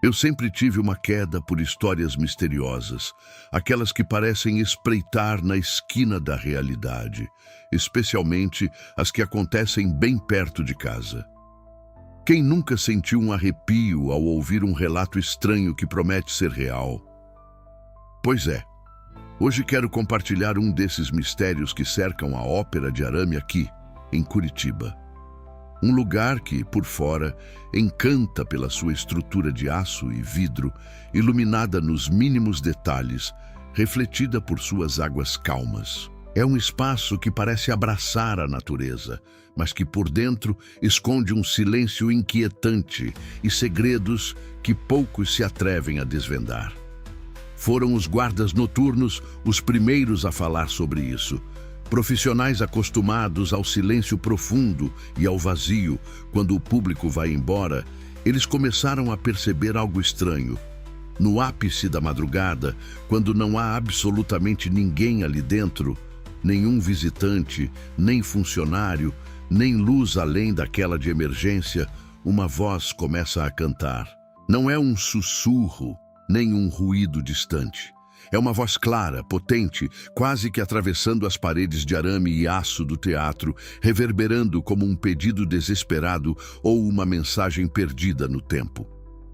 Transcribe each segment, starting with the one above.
Eu sempre tive uma queda por histórias misteriosas, aquelas que parecem espreitar na esquina da realidade, especialmente as que acontecem bem perto de casa. Quem nunca sentiu um arrepio ao ouvir um relato estranho que promete ser real? Pois é, hoje quero compartilhar um desses mistérios que cercam a Ópera de Arame aqui, em Curitiba. Um lugar que, por fora, encanta pela sua estrutura de aço e vidro, iluminada nos mínimos detalhes, refletida por suas águas calmas. É um espaço que parece abraçar a natureza, mas que por dentro esconde um silêncio inquietante e segredos que poucos se atrevem a desvendar. Foram os guardas noturnos os primeiros a falar sobre isso. Profissionais acostumados ao silêncio profundo e ao vazio quando o público vai embora, eles começaram a perceber algo estranho. No ápice da madrugada, quando não há absolutamente ninguém ali dentro, nenhum visitante, nem funcionário, nem luz além daquela de emergência, uma voz começa a cantar. Não é um sussurro, nem um ruído distante. É uma voz clara, potente, quase que atravessando as paredes de arame e aço do teatro, reverberando como um pedido desesperado ou uma mensagem perdida no tempo.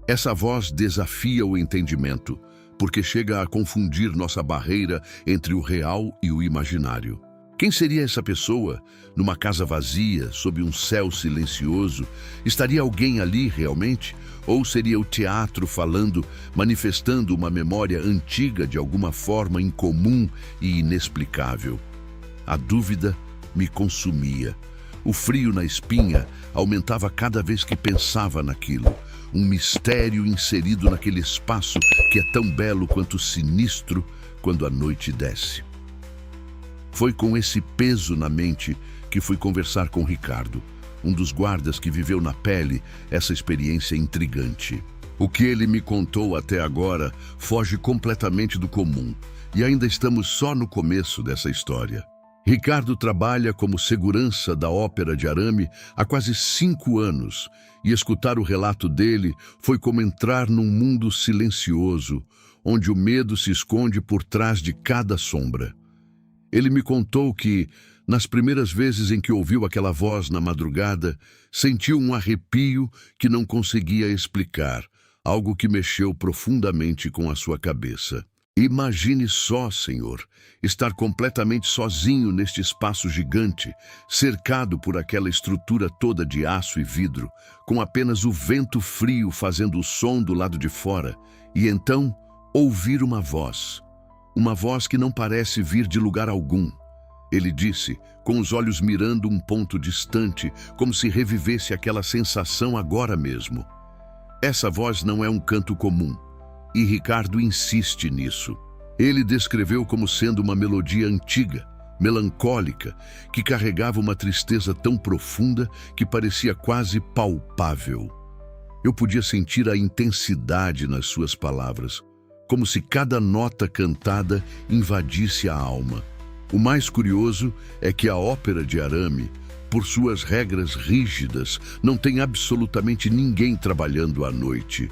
Essa voz desafia o entendimento, porque chega a confundir nossa barreira entre o real e o imaginário. Quem seria essa pessoa? Numa casa vazia, sob um céu silencioso, estaria alguém ali realmente? Ou seria o teatro falando, manifestando uma memória antiga de alguma forma incomum e inexplicável? A dúvida me consumia. O frio na espinha aumentava cada vez que pensava naquilo. Um mistério inserido naquele espaço que é tão belo quanto sinistro quando a noite desce. Foi com esse peso na mente que fui conversar com Ricardo, um dos guardas que viveu na pele essa experiência intrigante. O que ele me contou até agora foge completamente do comum, e ainda estamos só no começo dessa história. Ricardo trabalha como segurança da Ópera de Arame há quase 5 anos, e escutar o relato dele foi como entrar num mundo silencioso, onde o medo se esconde por trás de cada sombra. Ele me contou que, nas primeiras vezes em que ouviu aquela voz na madrugada, sentiu um arrepio que não conseguia explicar, algo que mexeu profundamente com a sua cabeça. Imagine só, Senhor, estar completamente sozinho neste espaço gigante, cercado por aquela estrutura toda de aço e vidro, com apenas o vento frio fazendo o som do lado de fora, e então ouvir uma voz que não parece vir de lugar algum. Ele disse, com os olhos mirando um ponto distante, como se revivesse aquela sensação agora mesmo. Essa voz não é um canto comum, e Ricardo insiste nisso. Ele descreveu como sendo uma melodia antiga, melancólica, que carregava uma tristeza tão profunda que parecia quase palpável. Eu podia sentir a intensidade nas suas palavras, como se cada nota cantada invadisse a alma. O mais curioso é que a Ópera de Arame, por suas regras rígidas, não tem absolutamente ninguém trabalhando à noite.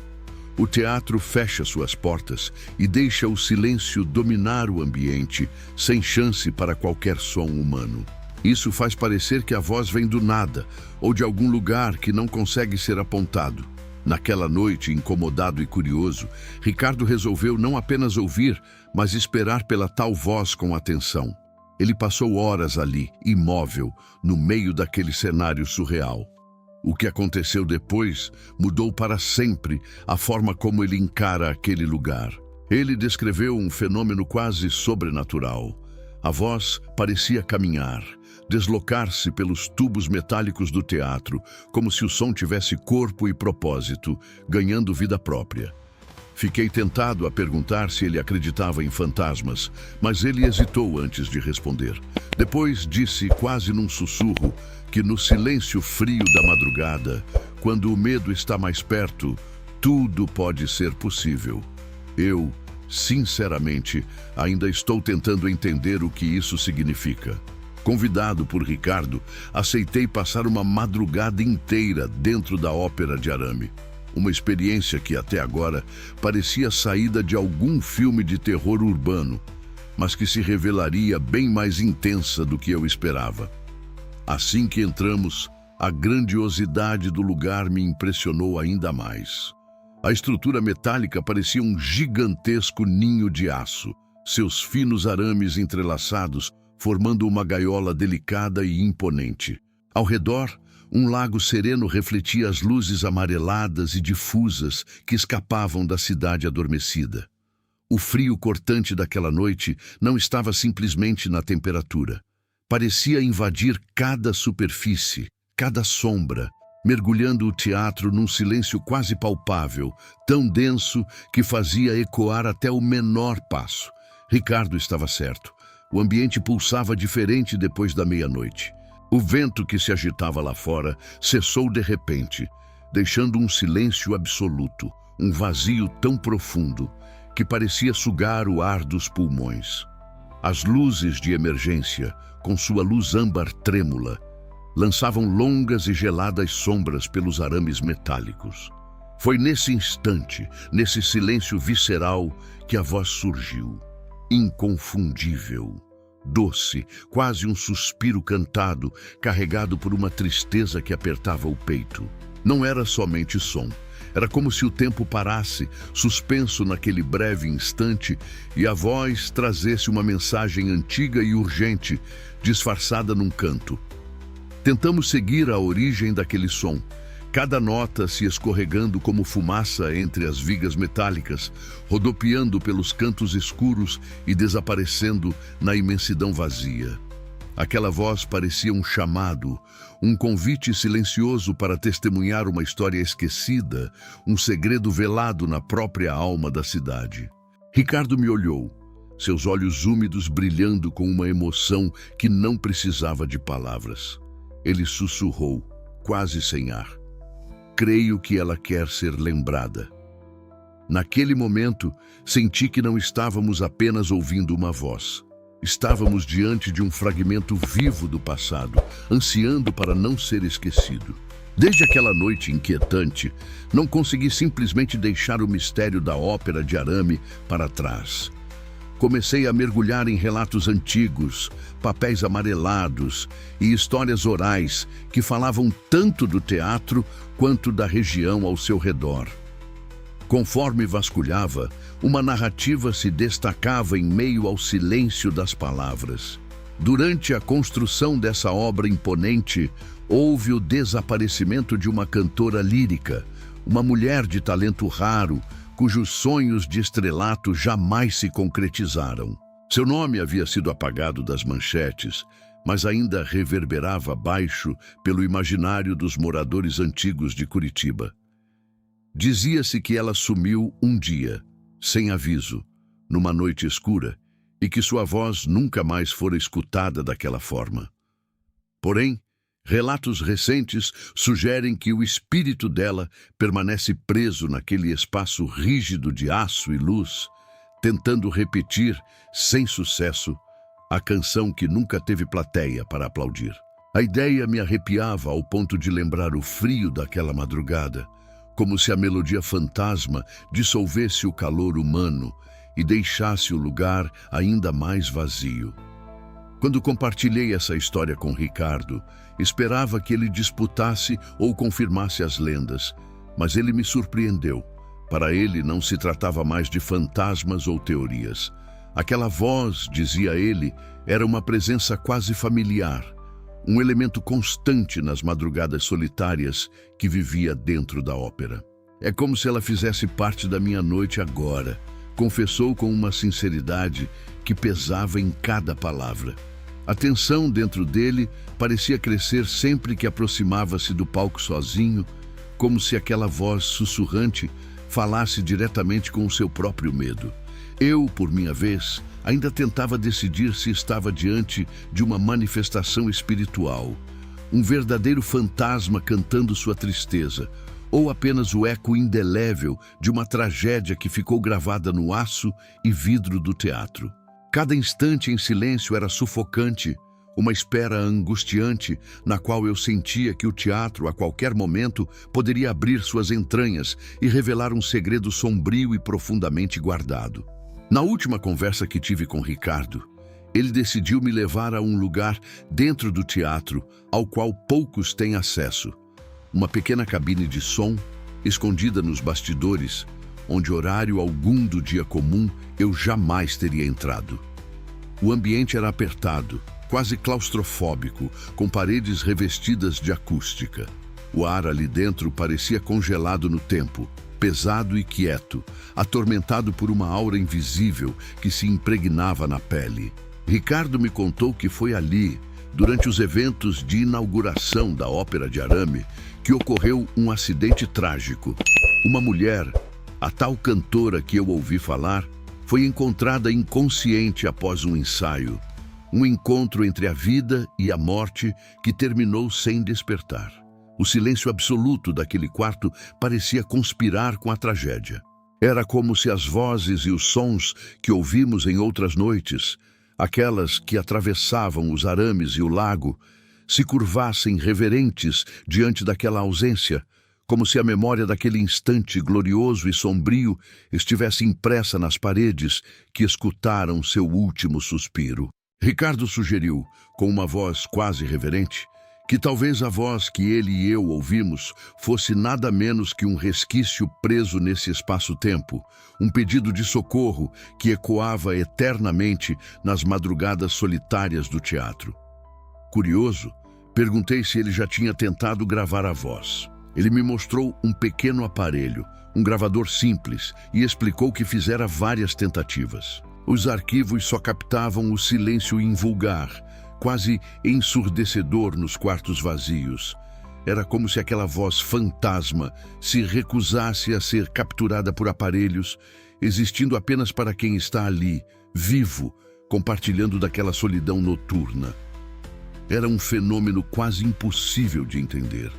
O teatro fecha suas portas e deixa o silêncio dominar o ambiente, sem chance para qualquer som humano. Isso faz parecer que a voz vem do nada, ou de algum lugar que não consegue ser apontado. Naquela noite, incomodado e curioso, Ricardo resolveu não apenas ouvir, mas esperar pela tal voz com atenção. Ele passou horas ali, imóvel, no meio daquele cenário surreal. O que aconteceu depois mudou para sempre a forma como ele encara aquele lugar. Ele descreveu um fenômeno quase sobrenatural. A voz parecia caminhar, deslocar-se pelos tubos metálicos do teatro, como se o som tivesse corpo e propósito, ganhando vida própria. Fiquei tentado a perguntar se ele acreditava em fantasmas, mas ele hesitou antes de responder. Depois disse, quase num sussurro, que no silêncio frio da madrugada, quando o medo está mais perto, tudo pode ser possível. Eu, sinceramente, ainda estou tentando entender o que isso significa. Convidado por Ricardo, aceitei passar uma madrugada inteira dentro da Ópera de Arame. Uma experiência que até agora parecia saída de algum filme de terror urbano, mas que se revelaria bem mais intensa do que eu esperava. Assim que entramos, a grandiosidade do lugar me impressionou ainda mais. A estrutura metálica parecia um gigantesco ninho de aço, seus finos arames entrelaçados formando uma gaiola delicada e imponente. Ao redor, um lago sereno refletia as luzes amareladas e difusas que escapavam da cidade adormecida. O frio cortante daquela noite não estava simplesmente na temperatura. Parecia invadir cada superfície, cada sombra, mergulhando o teatro num silêncio quase palpável, tão denso que fazia ecoar até o menor passo. Ricardo estava certo. O ambiente pulsava diferente depois da meia-noite. O vento que se agitava lá fora cessou de repente, deixando um silêncio absoluto, um vazio tão profundo que parecia sugar o ar dos pulmões. As luzes de emergência, com sua luz âmbar trêmula, lançavam longas e geladas sombras pelos arames metálicos. Foi nesse instante, nesse silêncio visceral, que a voz surgiu. Inconfundível, doce, quase um suspiro cantado, carregado por uma tristeza que apertava o peito. Não era somente som, era como se o tempo parasse, suspenso naquele breve instante, e a voz trazesse uma mensagem antiga e urgente, disfarçada num canto. Tentamos seguir a origem daquele som, cada nota se escorregando como fumaça entre as vigas metálicas, rodopiando pelos cantos escuros e desaparecendo na imensidão vazia. Aquela voz parecia um chamado, um convite silencioso para testemunhar uma história esquecida, um segredo velado na própria alma da cidade. Ricardo me olhou, seus olhos úmidos brilhando com uma emoção que não precisava de palavras. Ele sussurrou, quase sem ar. Creio que ela quer ser lembrada. Naquele momento, senti que não estávamos apenas ouvindo uma voz. Estávamos diante de um fragmento vivo do passado, ansiando para não ser esquecido. Desde aquela noite inquietante, não consegui simplesmente deixar o mistério da ópera de arame para trás. Comecei a mergulhar em relatos antigos, papéis amarelados e histórias orais que falavam tanto do teatro quanto da região ao seu redor. Conforme vasculhava, uma narrativa se destacava em meio ao silêncio das palavras. Durante a construção dessa obra imponente, houve o desaparecimento de uma cantora lírica, uma mulher de talento raro, cujos sonhos de estrelato jamais se concretizaram. Seu nome havia sido apagado das manchetes, mas ainda reverberava baixo pelo imaginário dos moradores antigos de Curitiba. Dizia-se que ela sumiu um dia, sem aviso, numa noite escura, e que sua voz nunca mais fora escutada daquela forma. Porém, relatos recentes sugerem que o espírito dela permanece preso naquele espaço rígido de aço e luz, tentando repetir, sem sucesso, a canção que nunca teve plateia para aplaudir. A ideia me arrepiava ao ponto de lembrar o frio daquela madrugada, como se a melodia fantasma dissolvesse o calor humano e deixasse o lugar ainda mais vazio. Quando compartilhei essa história com Ricardo, esperava que ele disputasse ou confirmasse as lendas, mas ele me surpreendeu. Para ele não se tratava mais de fantasmas ou teorias. Aquela voz, dizia ele, era uma presença quase familiar, um elemento constante nas madrugadas solitárias que vivia dentro da ópera. É como se ela fizesse parte da minha noite agora, confessou com uma sinceridade que pesava em cada palavra. A tensão dentro dele parecia crescer sempre que aproximava-se do palco sozinho, como se aquela voz sussurrante falasse diretamente com o seu próprio medo. Eu, por minha vez, ainda tentava decidir se estava diante de uma manifestação espiritual, um verdadeiro fantasma cantando sua tristeza, ou apenas o eco indelével de uma tragédia que ficou gravada no aço e vidro do teatro. Cada instante em silêncio era sufocante, uma espera angustiante na qual eu sentia que o teatro, a qualquer momento, poderia abrir suas entranhas e revelar um segredo sombrio e profundamente guardado. Na última conversa que tive com Ricardo, ele decidiu me levar a um lugar dentro do teatro ao qual poucos têm acesso. Uma pequena cabine de som, escondida nos bastidores, onde horário algum do dia comum eu jamais teria entrado. O ambiente era apertado, quase claustrofóbico, com paredes revestidas de acústica. O ar ali dentro parecia congelado no tempo, pesado e quieto, atormentado por uma aura invisível que se impregnava na pele. Ricardo me contou que foi ali, durante os eventos de inauguração da Ópera de Arame, que ocorreu um acidente trágico. Uma mulher, a tal cantora que eu ouvi falar, foi encontrada inconsciente após um ensaio. Um encontro entre a vida e a morte que terminou sem despertar. O silêncio absoluto daquele quarto parecia conspirar com a tragédia. Era como se as vozes e os sons que ouvimos em outras noites, aquelas que atravessavam os arames e o lago, se curvassem reverentes diante daquela ausência, como se a memória daquele instante glorioso e sombrio estivesse impressa nas paredes que escutaram seu último suspiro. Ricardo sugeriu, com uma voz quase reverente, que talvez a voz que ele e eu ouvimos fosse nada menos que um resquício preso nesse espaço-tempo, um pedido de socorro que ecoava eternamente nas madrugadas solitárias do teatro. Curioso, perguntei se ele já tinha tentado gravar a voz. Ele me mostrou um pequeno aparelho, um gravador simples, e explicou que fizera várias tentativas. Os arquivos só captavam o silêncio invulgar, quase ensurdecedor nos quartos vazios. Era como se aquela voz fantasma se recusasse a ser capturada por aparelhos, existindo apenas para quem está ali, vivo, compartilhando daquela solidão noturna. Era um fenômeno quase impossível de entender.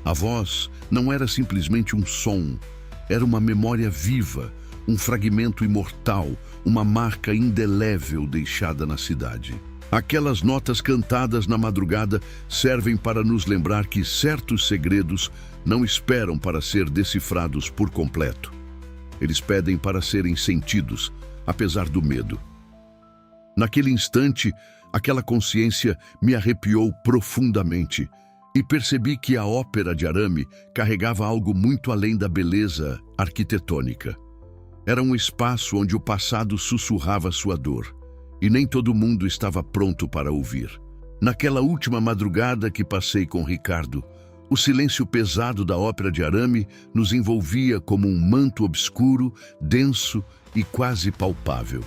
A voz não era simplesmente um som, era uma memória viva, um fragmento imortal, uma marca indelével deixada na cidade. Aquelas notas cantadas na madrugada servem para nos lembrar que certos segredos não esperam para ser decifrados por completo. Eles pedem para serem sentidos, apesar do medo. Naquele instante, aquela consciência me arrepiou profundamente e percebi que a Ópera de Arame carregava algo muito além da beleza arquitetônica. Era um espaço onde o passado sussurrava sua dor, e nem todo mundo estava pronto para ouvir. Naquela última madrugada que passei com Ricardo, o silêncio pesado da Ópera de Arame nos envolvia como um manto obscuro, denso e quase palpável.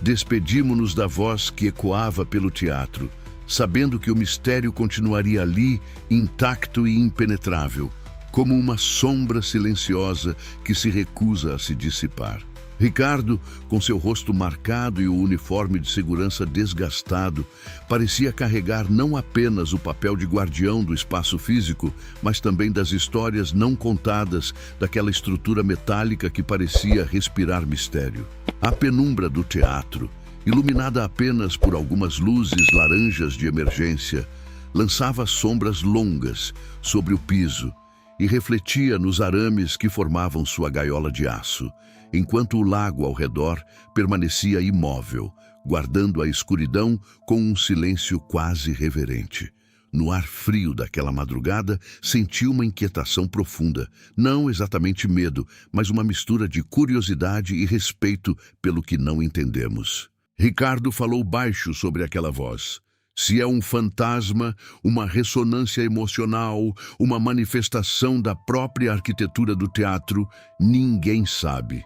Despedimos-nos da voz que ecoava pelo teatro, sabendo que o mistério continuaria ali, intacto e impenetrável, como uma sombra silenciosa que se recusa a se dissipar. Ricardo, com seu rosto marcado e o uniforme de segurança desgastado, parecia carregar não apenas o papel de guardião do espaço físico, mas também das histórias não contadas daquela estrutura metálica que parecia respirar mistério. A penumbra do teatro, iluminada apenas por algumas luzes laranjas de emergência, lançava sombras longas sobre o piso e refletia nos arames que formavam sua gaiola de aço, enquanto o lago ao redor permanecia imóvel, guardando a escuridão com um silêncio quase reverente. No ar frio daquela madrugada, senti uma inquietação profunda, não exatamente medo, mas uma mistura de curiosidade e respeito pelo que não entendemos. Ricardo falou baixo sobre aquela voz. Se é um fantasma, uma ressonância emocional, uma manifestação da própria arquitetura do teatro, ninguém sabe.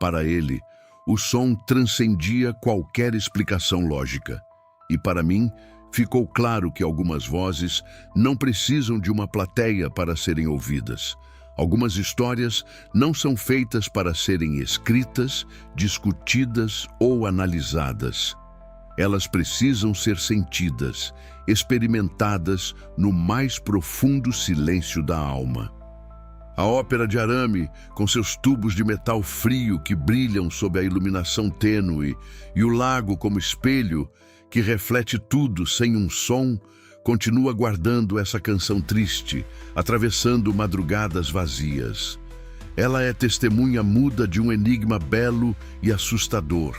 Para ele, o som transcendia qualquer explicação lógica. E para mim, ficou claro que algumas vozes não precisam de uma plateia para serem ouvidas. Algumas histórias não são feitas para serem escritas, discutidas ou analisadas. Elas precisam ser sentidas, experimentadas no mais profundo silêncio da alma. A Ópera de Arame, com seus tubos de metal frio que brilham sob a iluminação tênue, e o lago como espelho, que reflete tudo sem um som, continua guardando essa canção triste, atravessando madrugadas vazias. Ela é testemunha muda de um enigma belo e assustador,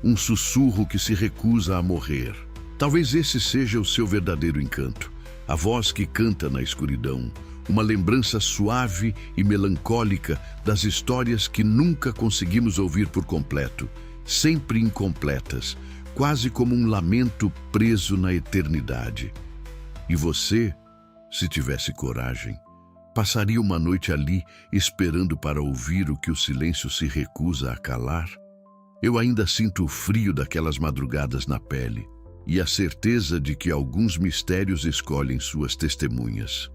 um sussurro que se recusa a morrer. Talvez esse seja o seu verdadeiro encanto, a voz que canta na escuridão, uma lembrança suave e melancólica das histórias que nunca conseguimos ouvir por completo, sempre incompletas, quase como um lamento preso na eternidade. E você, se tivesse coragem, passaria uma noite ali esperando para ouvir o que o silêncio se recusa a calar? Eu ainda sinto o frio daquelas madrugadas na pele e a certeza de que alguns mistérios escolhem suas testemunhas.